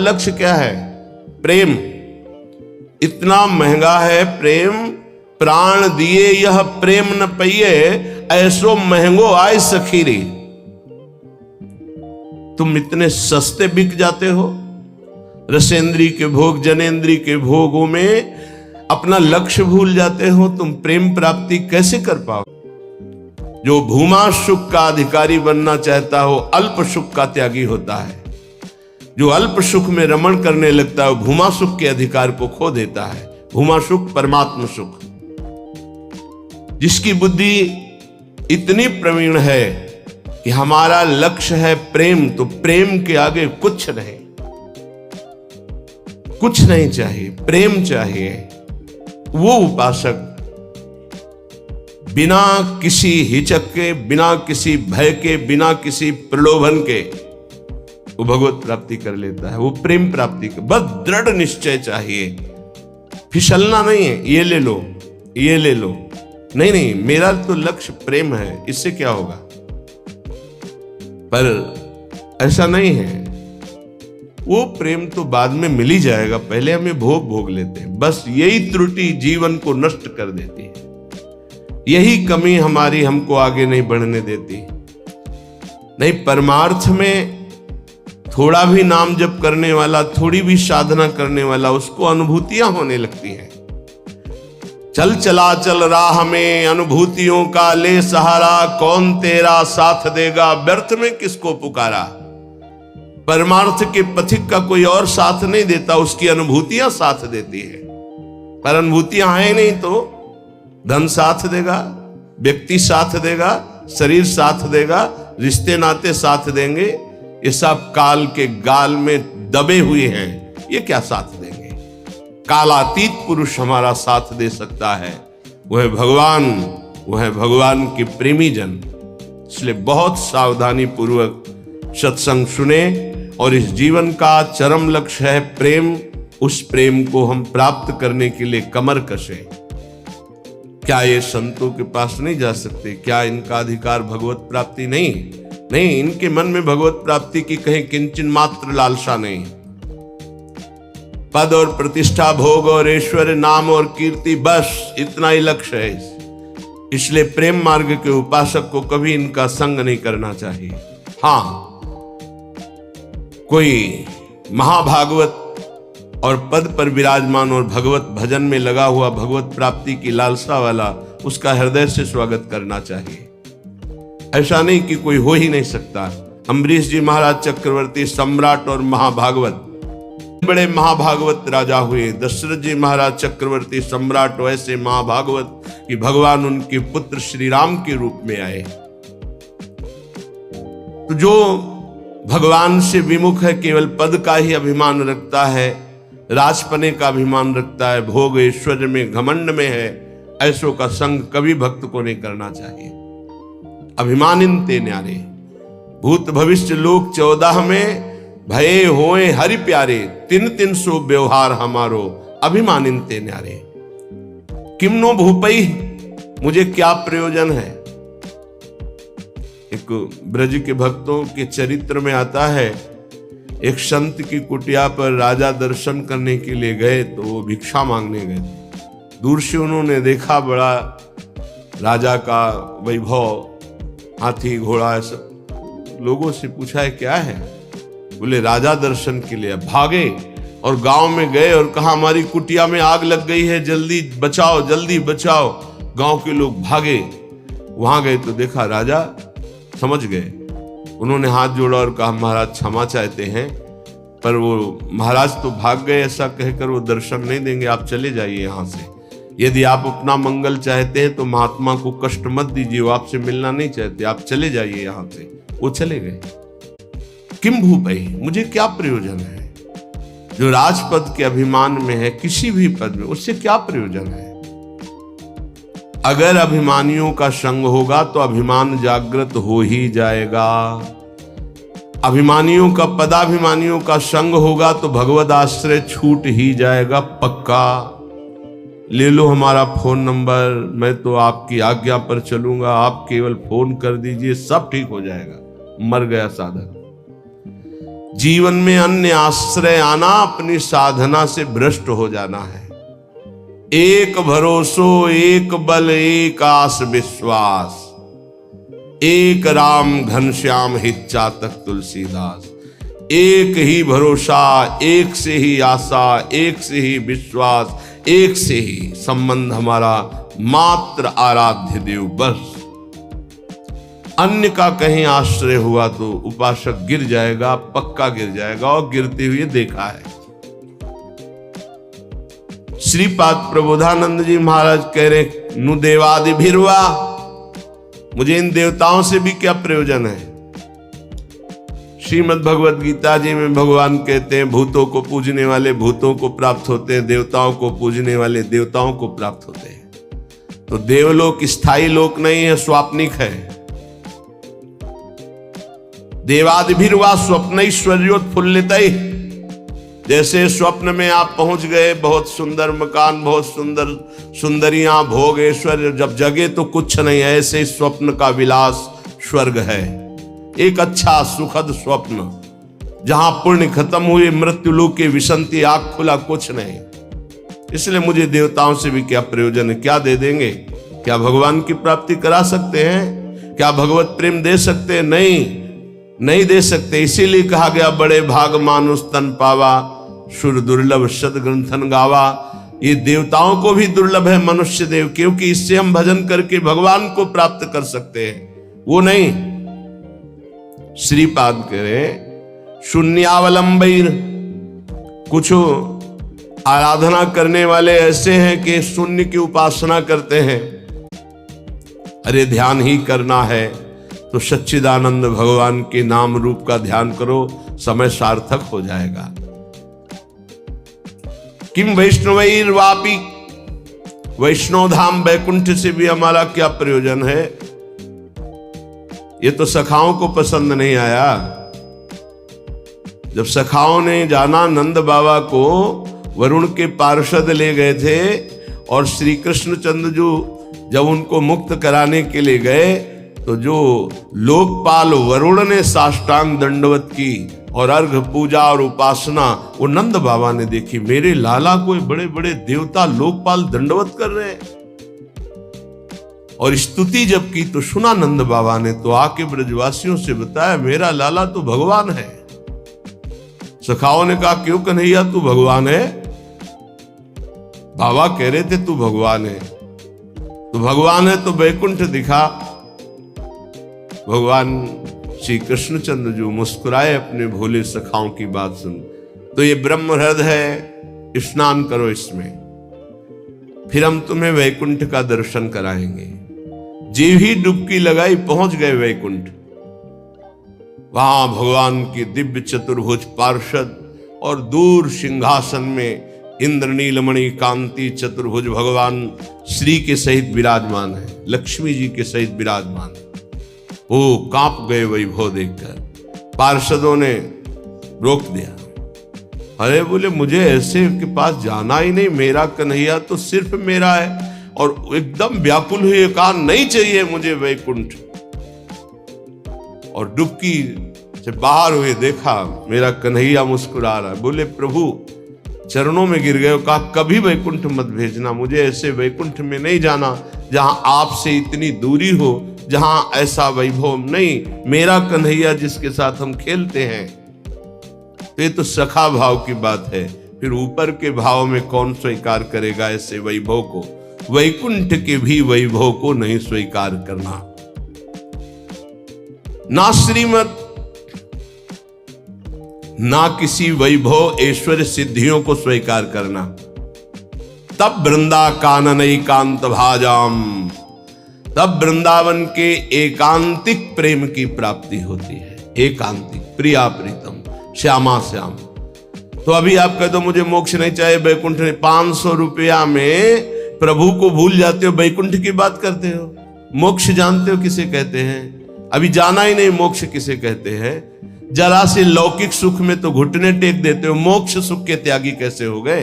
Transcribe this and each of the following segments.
लक्ष्य क्या है? प्रेम। इतना महंगा है प्रेम, प्राण दिए यह प्रेम न पइए, ऐसो महंगो आय सखीरी। तुम इतने सस्ते बिक जाते हो। रसेंद्री के भोग, जनेंद्री के भोगों में अपना लक्ष्य भूल जाते हो। तुम प्रेम प्राप्ति कैसे कर पाओ? जो भूमा सुख का अधिकारी बनना चाहता हो, अल्प सुख का त्यागी होता है। जो अल्प सुख में रमण करने लगता है, भूमा सुख के अधिकार को खो देता है। भूमा सुख परमात्म सुख। जिसकी बुद्धि इतनी प्रवीण है कि हमारा लक्ष्य है प्रेम, तो प्रेम के आगे कुछ नहीं, कुछ नहीं चाहिए, प्रेम चाहिए। वो उपासक बिना किसी हिचक के, बिना किसी भय के, बिना किसी प्रलोभन के वो भगवत प्राप्ति कर लेता है। वो प्रेम प्राप्ति का बस दृढ़ निश्चय चाहिए। फिसलना नहीं है, ये ले लो, ये ले लो, नहीं नहीं, मेरा तो लक्ष्य प्रेम है, इससे क्या होगा। पर ऐसा नहीं है। वो प्रेम तो बाद में मिल ही जाएगा, पहले हमें भोग लेते हैं। बस यही त्रुटि जीवन को नष्ट कर देती है। यही कमी हमारी हमको आगे नहीं बढ़ने देती। नहीं, परमार्थ में थोड़ा भी नाम जप करने वाला, थोड़ी भी साधना करने वाला, उसको अनुभूतियां होने लगती हैं। चल चला चल राह में अनुभूतियों का ले सहारा, कौन तेरा साथ देगा, व्यर्थ में किसको पुकारा। परमार्थ के पथिक का कोई और साथ नहीं देता, उसकी अनुभूतियां साथ देती है। पर अनुभूतियां हैं नहीं तो धन साथ देगा, व्यक्ति साथ देगा, शरीर साथ देगा, रिश्ते नाते साथ देंगे। ये सब काल के गाल में दबे हुए हैं, ये क्या साथ देंगे। कालातीत पुरुष हमारा साथ दे सकता है, वह भगवान, वह भगवान के प्रेमी जन। इसलिए बहुत सावधानी पूर्वक सत्संग सुने और इस जीवन का चरम लक्ष्य है प्रेम। उस प्रेम को हम प्राप्त करने के लिए कमर कसें। क्या ये संतों के पास नहीं जा सकते? क्या इनका अधिकार भगवत प्राप्ति नहीं? नहीं, इनके मन में भगवत प्राप्ति की कहीं किंचन मात्र लालसा नहीं। पद और प्रतिष्ठा, भोग और ऐश्वर्य, नाम और कीर्ति, बस इतना ही लक्ष्य है। इसलिए प्रेम मार्ग के उपासक को कभी इनका संग नहीं करना चाहिए। हाँ, कोई महाभागवत और पद पर विराजमान और भगवत भजन में लगा हुआ, भगवत प्राप्ति की लालसा वाला, उसका हृदय से स्वागत करना चाहिए। ऐसा नहीं कि कोई हो ही नहीं सकता। अम्बरीश जी महाराज चक्रवर्ती, सम्राट और महाभागवत, बड़े महाभागवत राजा हुए। दशरथ जी महाराज चक्रवर्ती, सम्राट, वैसे महाभागवत कि भगवान उनके पुत्र श्री राम के रूप में आए। तो जो भगवान से विमुख है, केवल पद का ही अभिमान रखता है, राजपने का अभिमान रखता है, भोग ऐश्वर्य में घमंड में है, ऐसों का संग कभी भक्त को नहीं करना चाहिए। अभिमानिन ते न्यारे, भूत भविष्य लोक 14 में भये होए हरि प्यारे, तिन तिन सो व्यवहार हमारो, अभिमानिन ते न्यारे। किमनो भूपई, मुझे क्या प्रयोजन है। एक ब्रज के भक्तों के चरित्र में आता है, एक संत की कुटिया पर राजा दर्शन करने के लिए गए तो वो भिक्षा मांगने गए। दूर से उन्होंने देखा बड़ा राजा का वैभव, हाथी घोड़ा, सब लोगों से पूछा है क्या है। बोले राजा दर्शन के लिए। भागे और गांव में गए और कहा हमारी कुटिया में आग लग गई है, जल्दी बचाओ, जल्दी बचाओ। गांव के लोग भागे, वहां गए तो देखा राजा समझ गए। उन्होंने हाथ जोड़ा और कहा महाराज क्षमा चाहते हैं, पर वो महाराज तो भाग गए, ऐसा कहकर वो दर्शन नहीं देंगे, आप चले जाइए यहाँ से। यदि आप अपना मंगल चाहते हैं तो महात्मा को कष्ट मत दीजिए, वो आपसे मिलना नहीं चाहते, आप चले जाइए यहाँ से। वो चले गए। किम भूपई, मुझे क्या प्रयोजन है। जो राजपद के अभिमान में है, किसी भी पद में, उससे क्या प्रयोजन है। अगर अभिमानियों का संग होगा तो अभिमान जागृत हो ही जाएगा। अभिमानियों का, पदाभिमानियों का संग होगा तो भगवद आश्रय छूट ही जाएगा पक्का। ले लो हमारा फोन नंबर, मैं तो आपकी आज्ञा पर चलूंगा, आप केवल फोन कर दीजिए, सब ठीक हो जाएगा। मर गया साधक। जीवन में अन्य आश्रय आना अपनी साधना से भ्रष्ट हो जाना है। एक भरोसो एक बल एक आस विश्वास, एक राम घनश्याम हित चातक तुलसीदास। एक ही भरोसा, एक से ही आशा, एक से ही विश्वास, एक से ही संबंध हमारा मात्र आराध्य देव। बस अन्य का कहीं आश्रय हुआ तो उपासक गिर जाएगा, पक्का गिर जाएगा, और गिरते हुए देखा है। श्रीपाद प्रबोधानंद जी महाराज कह रहे, नु देवादि भिरवा, मुझे इन देवताओं से भी क्या प्रयोजन है। श्रीमद् भगवद गीता जी में भगवान कहते हैं, भूतों को पूजने वाले भूतों को प्राप्त होते हैं, देवताओं को पूजने वाले देवताओं को प्राप्त होते हैं। तो देवलोक स्थायी लोक नहीं है, स्वाप्निक है। देवादिभिर्वा स्वप्नैश्वर्योत्फुल्लितैः, जैसे स्वप्न में आप पहुंच गए, बहुत सुंदर मकान, बहुत सुंदर सुंदरियां, भोग ऐश्वर्य, जब जगे तो कुछ नहीं, ऐसे स्वप्न का विलास स्वर्ग है। एक अच्छा सुखद स्वप्न, जहां पुण्य खत्म हुए, मृत्यु लोक के विसंति, आग खुला, कुछ नहीं। इसलिए मुझे देवताओं से भी क्या प्रयोजन है, क्या दे देंगे? क्या भगवान की प्राप्ति करा सकते हैं? क्या भगवत प्रेम दे सकते हैं? नहीं दे सकते। इसीलिए कहा गया, बड़े भाग मानुष तन पावा, सुर दुर्लभ सद ग्रंथन गावा। ये देवताओं को भी दुर्लभ है मनुष्य देव, क्योंकि इससे हम भजन करके भगवान को प्राप्त कर सकते हैं, वो नहीं। श्रीपाद करे शून्यावलंबीर, कुछ आराधना करने वाले ऐसे हैं कि शून्य की उपासना करते हैं। अरे ध्यान ही करना है तो सच्चिदानंद भगवान के नाम रूप का ध्यान करो, समय सार्थक हो जाएगा। किम वैष्णवैर वापी, वैष्णव धाम वैकुंठ से भी हमारा क्या प्रयोजन है? ये तो सखाओं को पसंद नहीं आया। जब सखाओं ने जाना, नंद बाबा को वरुण के पार्षद ले गए थे, और श्री कृष्णचंद्र जो जब उनको मुक्त कराने के लिए गए, तो जो लोकपाल वरुण ने साष्टांग दंडवत की और अर्घ पूजा और उपासना, वो नंद बाबा ने देखी। मेरे लाला को बड़े बड़े देवता लोकपाल दंडवत कर रहे हैं। और स्तुति जब की तो सुना नंद बाबा ने, तो आके ब्रजवासियों से बताया, मेरा लाला तो भगवान है। सखाओं ने कहा, क्यों कन्हैया तू भगवान है? बाबा कह रहे थे तू भगवान है। तो भगवान है तो वैकुंठ दिखा। भगवान श्री कृष्णचंद्र जो मुस्कुराए अपने भोले सखाओं की बात सुन, तो ये ब्रह्म हृदय है, स्नान करो इसमें, फिर हम तुम्हें वैकुंठ का दर्शन कराएंगे। जीव ही डुबकी लगाई, पहुंच गए वैकुंठ। वहां भगवान की दिव्य चतुर्भुज पार्षद, और दूर सिंहासन में इंद्रनीलमणि कांति चतुर्भुज भगवान श्री के सहित विराजमान है, लक्ष्मी जी के सहित विराजमान है। वो कांप गए वैभव देखकर। पार्षदों ने रोक दिया। अरे बोले, मुझे ऐसे के पास जाना ही नहीं, मेरा कन्हैया तो सिर्फ मेरा है। और एकदम व्याकुल हुए, कहा नहीं चाहिए मुझे वैकुंठ। और डुबकी से बाहर हुए, देखा मेरा कन्हैया मुस्कुरा रहा है। बोले, प्रभु चरणों में गिर गए, कहा कभी वैकुंठ मत भेजना, मुझे ऐसे वैकुंठ में नहीं जाना जहां आपसे इतनी दूरी हो, जहां ऐसा वैभव नहीं। मेरा कन्हैया जिसके साथ हम खेलते हैं। तो ये तो सखा भाव की बात है, फिर ऊपर के भाव में कौन स्वीकार करेगा ऐसे वैभव को? वैकुंठ के भी वैभव को नहीं स्वीकार करना। ना श्रीमत, ना किसी वैभव ऐश्वर्य सिद्धियों को स्वीकार करना। तब वृंदा कानन एकांत भाजाम, तब वृंदावन के एकांतिक प्रेम की प्राप्ति होती है। एकांतिक, प्रिया प्रीतम, श्यामा श्याम। तो अभी आप कह दो मुझे मोक्ष नहीं चाहिए, वैकुंठ नहीं, 500 रुपया में प्रभु को भूल जाते हो, वैकुंठ की बात करते हो। मोक्ष जानते हो किसे कहते हैं? अभी जाना ही नहीं, मोक्ष किसे कहते हैं? जरा से लौकिक सुख में तो घुटने टेक देते हो, मोक्ष सुख के त्यागी कैसे हो गए?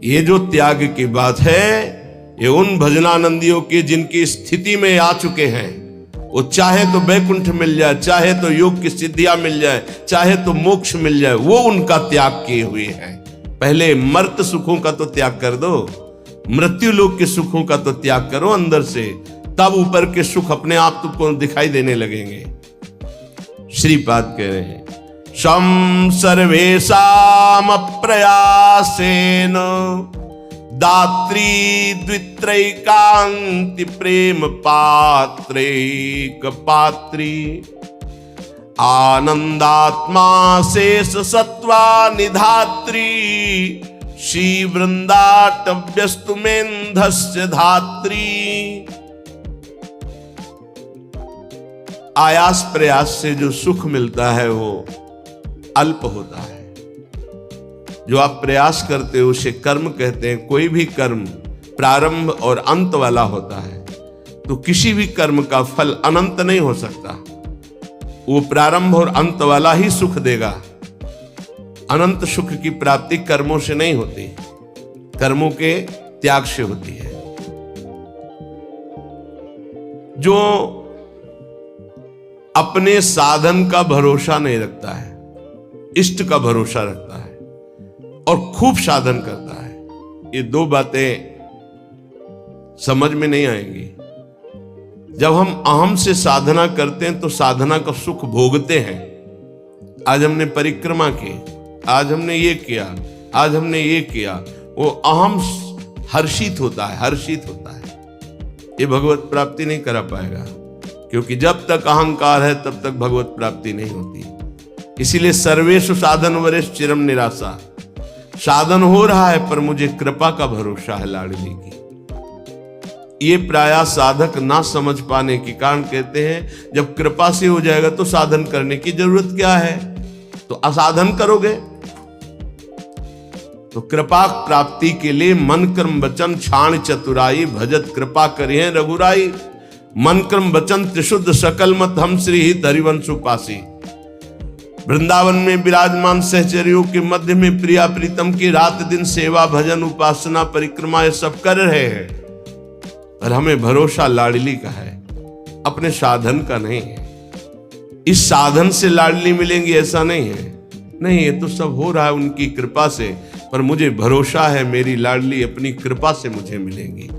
ये जो त्याग की बात है, ये उन भजनानंदियों की जिनकी स्थिति में आ चुके हैं, वो चाहे तो वैकुंठ मिल जाए, चाहे तो योग की सिद्धियां मिल जाए, चाहे तो मोक्ष मिल जाए, वो उनका त्याग किए हुए हैं। पहले मर्त सुखों का तो त्याग कर दो, मृत्यु लोक के सुखों का तो त्याग करो अंदर से, तब ऊपर के सुख अपने आप तुमको दिखाई देने लगेंगे। श्रीपाद कह रहे हैं शम सर्वेषाम अप्रयासेन दात्री द्वित्रैकांति प्रेम पात्रैक पात्री आनंदात्मा शेष सत्वा निधात्री श्री वृंदाटव्यस्तुमेन्धस्य धात्री। आयास प्रयास से जो सुख मिलता है वो अल्प होता है। जो आप प्रयास करते हो उसे कर्म कहते हैं। कोई भी कर्म प्रारंभ और अंत वाला होता है, तो किसी भी कर्म का फल अनंत नहीं हो सकता। वो प्रारंभ और अंत वाला ही सुख देगा। अनंत सुख की प्राप्ति कर्मों से नहीं होती, कर्मों के त्याग से होती है। जो अपने साधन का भरोसा नहीं रखता है, इष्ट का भरोसा रखता है और खूब साधन करता है, ये दो बातें समझ में नहीं आएंगी। जब हम अहम से साधना करते हैं तो साधना का सुख भोगते हैं। आज हमने परिक्रमा की, आज हमने ये किया, आज हमने ये किया, वो अहम हर्षित होता है, हर्षित होता है। ये भगवत प्राप्ति नहीं करा पाएगा, क्योंकि जब तक अहंकार है तब तक भगवत प्राप्ति नहीं होती। इसीलिए सर्वेषु साधन वरेश चिरम निराशा। साधन हो रहा है पर मुझे कृपा का भरोसा है लाडली की। ये प्रायः साधक ना समझ पाने के कारण कहते हैं जब कृपा से हो जाएगा तो साधन करने की जरूरत क्या है, तो असाधन करोगे। तो कृपा प्राप्ति के लिए मन कर्म वचन छाण चतुराई भजत कृपा करिए रघुराई। मन कर्म वचन त्रिशुद्ध सकल मत हम श्री हित हरिवंश उपासी। वृंदावन में विराजमान सहचर्यों के मध्य में प्रिया प्रीतम की रात दिन सेवा भजन उपासना परिक्रमा ये सब कर रहे हैं, पर हमें भरोसा लाडली का है, अपने साधन का नहीं है। इस साधन से लाडली मिलेंगी ऐसा नहीं है, नहीं, ये तो सब हो रहा है उनकी कृपा से, पर मुझे भरोसा है मेरी लाडली अपनी कृपा से मुझे मिलेंगी।